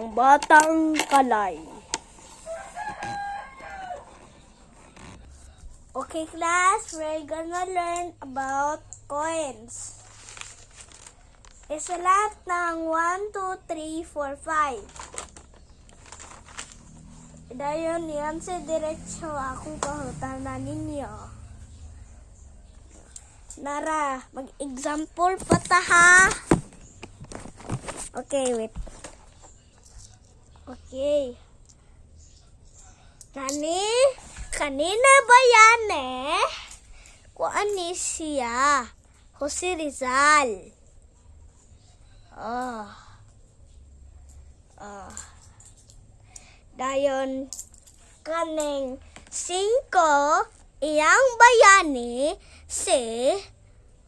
ang batang kalay. Okay class, we're gonna learn about coins. Isulat ng 1, 2, 3, 4, 5. Dayon yan sa diretsyo akong kahutanan ninyo. Nara, mag-example pa ta ha. Okay, wait. Okay. Kanina ba yan kuan ni siya? Jose Rizal. Dayon kaning 5 iyang bayani si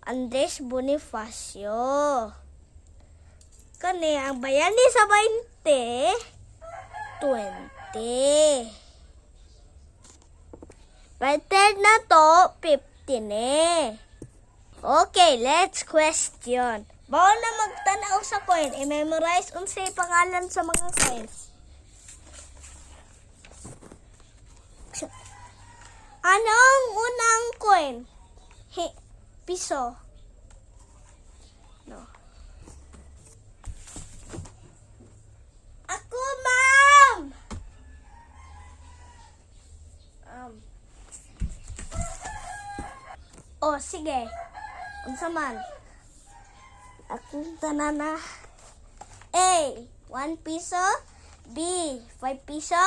Andres Bonifacio. Kani ang bayani sa 20. Right na to 50 Okay, let's question. Bawal na magtanaw sa coin. I-memorize unsay pangalan sa mga coins. Anong unang coin? Piso. No. Ako, ma'am! Sige. Unsa man? Akong tanana. A, 1 piso. B, 5 piso.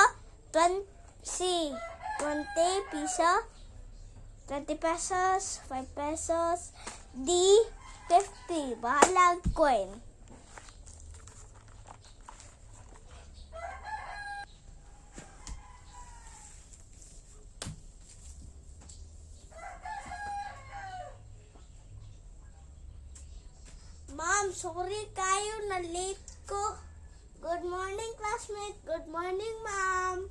C, 20 piso. 20 pesos. 5 pesos. D, 50. Bahalag coin. Ma'am, sorry kayo na late ko. Good morning, classmate. Good morning, ma'am.